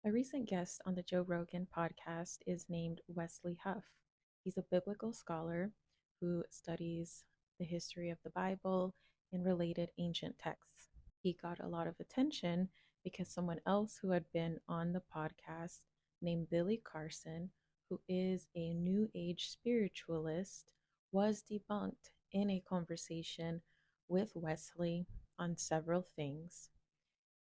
A recent guest on the Joe Rogan podcast is named Wesley Huff. He's a biblical scholar who studies the history of the Bible and related ancient texts. He got a lot of attention because someone else who had been on the podcast, named Billy Carson, who is a New Age spiritualist, was debunked in a conversation with Wesley on several things,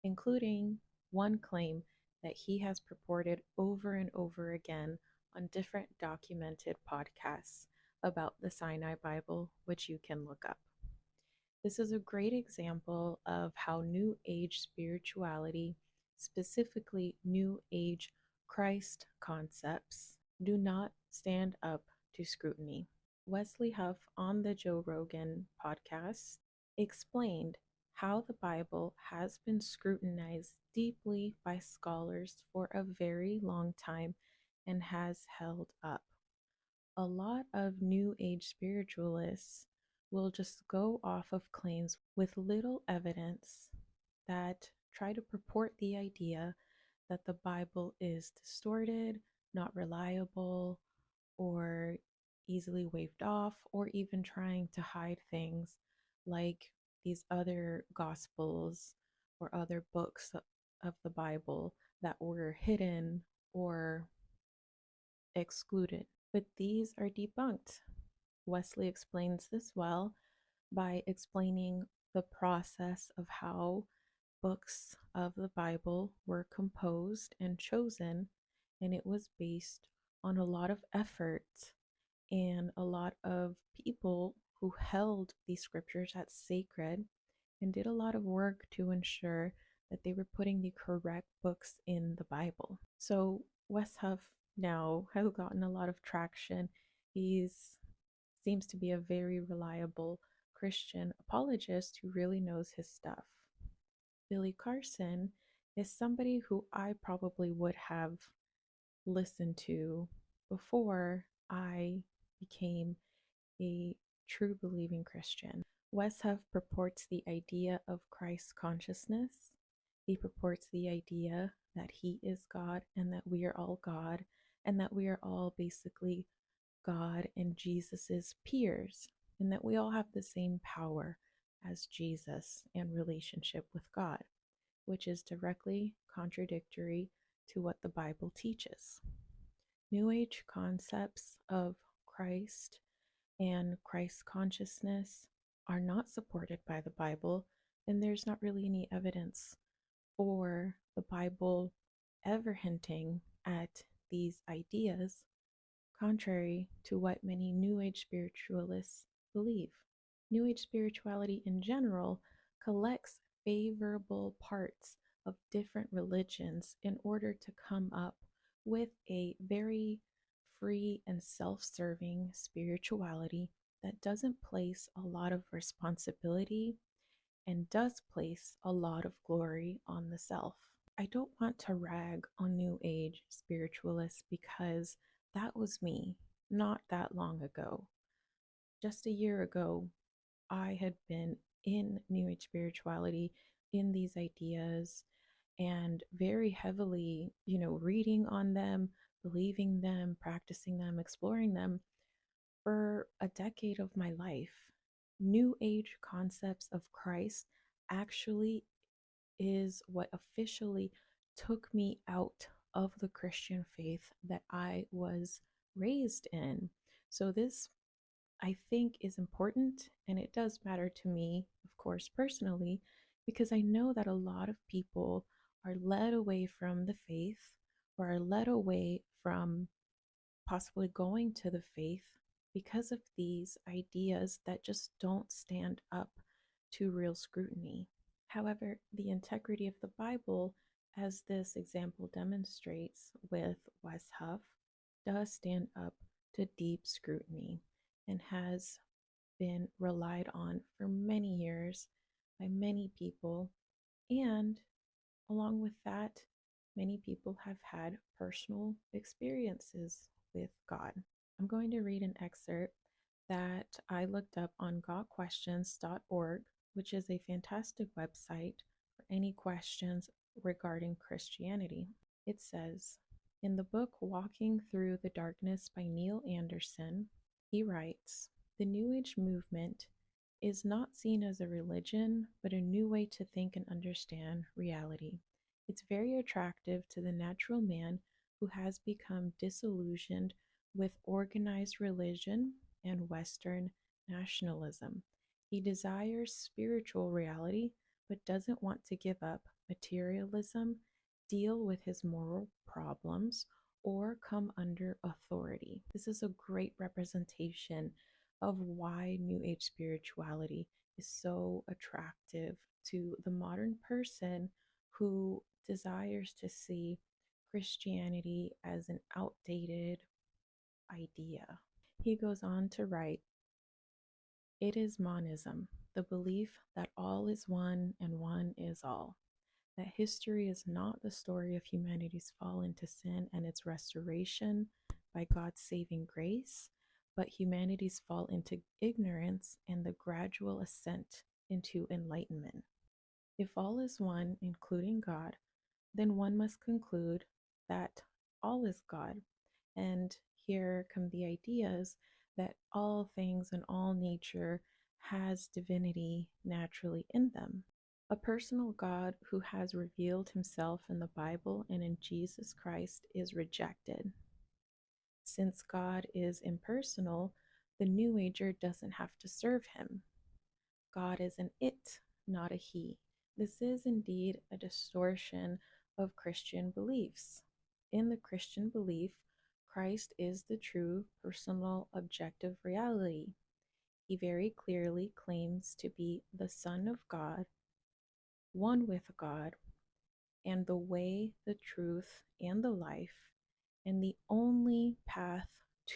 including one claim that he has purported over and over again on different documented podcasts about the Sinai Bible, which you can look up. This is a great example of how New Age spirituality, specifically New Age Christ concepts, do not stand up to scrutiny. Wesley Huff on the Joe Rogan podcast explained how the Bible has been scrutinized deeply by scholars for a very long time and has held up. A lot of New Age spiritualists will just go off of claims with little evidence that try to purport the idea that the Bible is distorted, not reliable, or easily waved off, or even trying to hide things like these other gospels or other books of the Bible that were hidden or excluded. But these are debunked. Wesley explains this well by explaining the process of how books of the Bible were composed and chosen, and it was based on a lot of effort and a lot of people who held these scriptures as sacred and did a lot of work to ensure that they were putting the correct books in the Bible. So Wes Huff now has gotten a lot of traction. He's seems to be a very reliable Christian apologist who really knows his stuff. Billy Carson is somebody who I probably would have listened to before I became a true believing Christian. Wes Huff purports the idea of Christ consciousness. He purports the idea that he is God and that we are all God and that we are all basically God and Jesus's peers, and that we all have the same power as Jesus and relationship with God, which is directly contradictory to what the Bible teaches. New Age concepts of Christ and Christ consciousness are not supported by the Bible, and there's not really any evidence for the Bible ever hinting at these ideas, contrary to what many New Age spiritualists believe. New Age spirituality in general collects favorable parts of different religions in order to come up with a very free and self-serving spirituality that doesn't place a lot of responsibility and does place a lot of glory on the self. I don't want to rag on New Age spiritualists because that was me not that long ago. Just a year ago, I had been in New Age spirituality, in these ideas, and very heavily, reading on them, believing them, practicing them, exploring them for a decade of my life. New Age concepts of Christ actually is what officially took me out of the Christian faith that I was raised in. So, this I think is important, and it does matter to me, of course, personally, because I know that a lot of people are led away from the faith or are led away from possibly going to the faith because of these ideas that just don't stand up to real scrutiny. However, the integrity of the Bible, as this example demonstrates with Wes Huff, does stand up to deep scrutiny and has been relied on for many years by many people. And along with that, many people have had personal experiences with God. I'm going to read an excerpt that I looked up on gotquestions.org, which is a fantastic website for any questions regarding Christianity. It says, in the book Walking Through the Darkness by Neil Anderson, he writes, the New Age movement is not seen as a religion, but a new way to think and understand reality. It's very attractive to the natural man who has become disillusioned with organized religion and Western nationalism. He desires spiritual reality, but doesn't want to give up materialism, deal with his moral problems, or come under authority. This is a great representation of why New Age spirituality is so attractive to the modern person who desires to see Christianity as an outdated idea. He goes on to write, it is monism, the belief that all is one and one is all. That history is not the story of humanity's fall into sin and its restoration by God's saving grace, but humanity's fall into ignorance and the gradual ascent into enlightenment. If all is one, including God, then one must conclude that all is God. And here come the ideas that all things and all nature has divinity naturally in them. A personal God who has revealed himself in the Bible and in Jesus Christ is rejected. Since God is impersonal, the New Ager doesn't have to serve him. God is an it, not a he. This is indeed a distortion of Christian beliefs. In the Christian belief, Christ is the true, personal, objective reality. He very clearly claims to be the Son of God, one with God, and the way, the truth, and the life, and the only path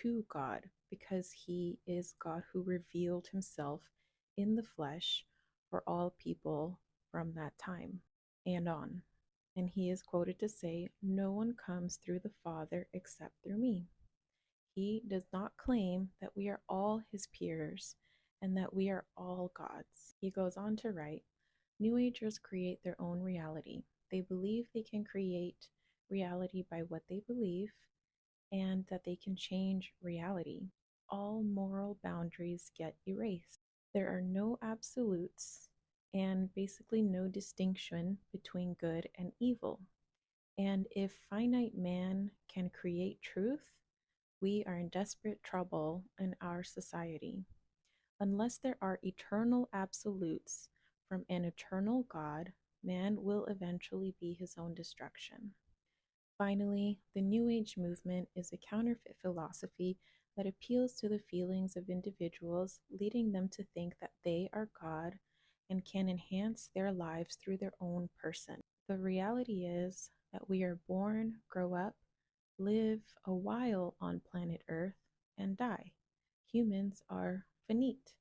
to God, because he is God who revealed himself in the flesh for all people from that time and on. And he is quoted to say, no one comes through the Father except through me. He does not claim that we are all his peers and that we are all gods. He goes on to write, New Agers create their own reality. They believe they can create reality by what they believe and that they can change reality. All moral boundaries get erased. There are no absolutes and basically no distinction between good and evil. And if finite man can create truth, we are in desperate trouble in our society. Unless there are eternal absolutes from an eternal God, man will eventually be his own destruction. Finally, the New Age movement is a counterfeit philosophy that appeals to the feelings of individuals, leading them to think that they are God and can enhance their lives through their own person. The reality is that we are born, grow up, live a while on planet Earth, and die. Humans are finite.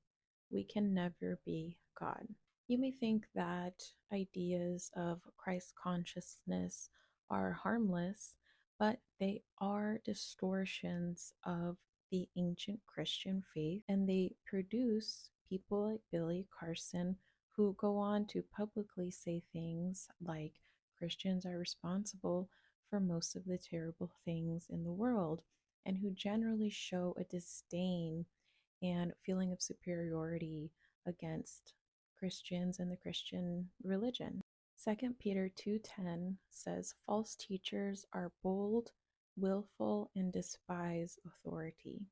We can never be God. You may think that ideas of Christ consciousness are harmless, but they are distortions of the ancient Christian faith, and they produce people like Billy Carson who go on to publicly say things like Christians are responsible for most of the terrible things in the world, and who generally show a disdain and feeling of superiority against Christians and the Christian religion. 2 Peter 2:10 says, false teachers are bold, willful, and despise authority.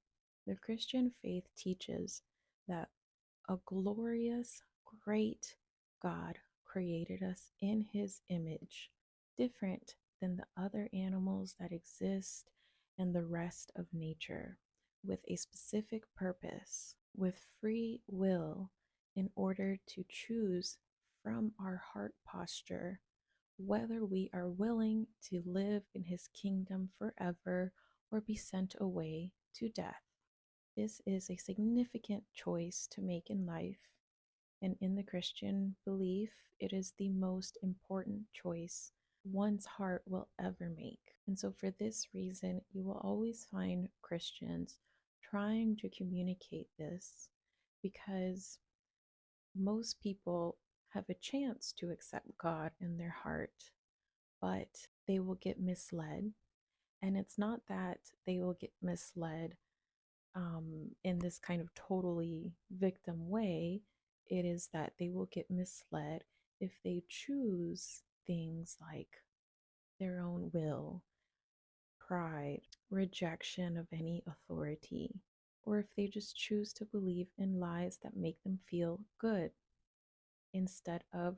The Christian faith teaches that a glorious, great God created us in his image, different than the other animals that exist and the rest of nature, with a specific purpose, with free will, in order to choose from our heart posture whether we are willing to live in his kingdom forever or be sent away to death. This is a significant choice to make in life, and in the Christian belief, it is the most important choice one's heart will ever make. And so, for this reason, you will always find Christians trying to communicate this, because most people have a chance to accept God in their heart, but they will get misled. And it's not that they will get misled in this kind of totally victim way. It is that they will get misled if they choose things like their own will, pride, rejection of any authority, or if they just choose to believe in lies that make them feel good instead of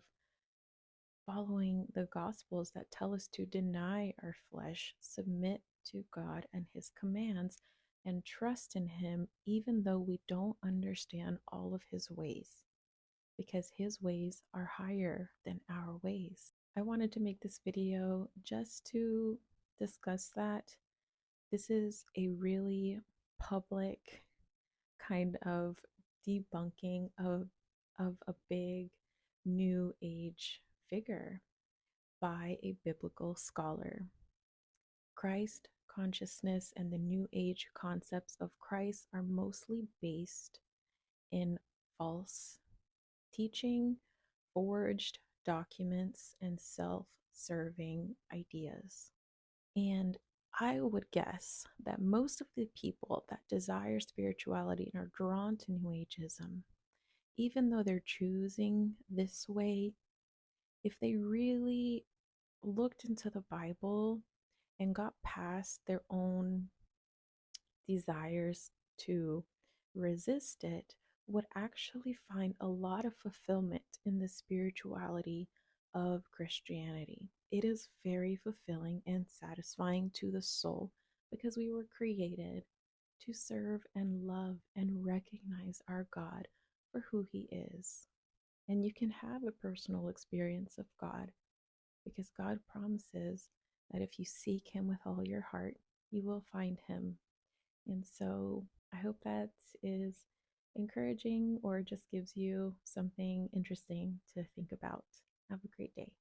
following the gospels that tell us to deny our flesh, submit to God and his commands, and trust in him even though we don't understand all of his ways, because his ways are higher than our ways. I wanted to make this video just to discuss that. This is a really public kind of debunking of a big new age figure by a biblical scholar. Christ consciousness and the new age concepts of Christ are mostly based in false teaching, forged documents, and self-serving ideas. And I would guess that most of the people that desire spirituality and are drawn to New Ageism, even though they're choosing this way, if they really looked into the Bible and got past their own desires to resist it, would actually find a lot of fulfillment in the spirituality of Christianity. It is very fulfilling and satisfying to the soul because we were created to serve and love and recognize our God for who he is. And you can have a personal experience of God because God promises that if you seek him with all your heart, you will find him. And so I hope that is encouraging or just gives you something interesting to think about. Have a great day.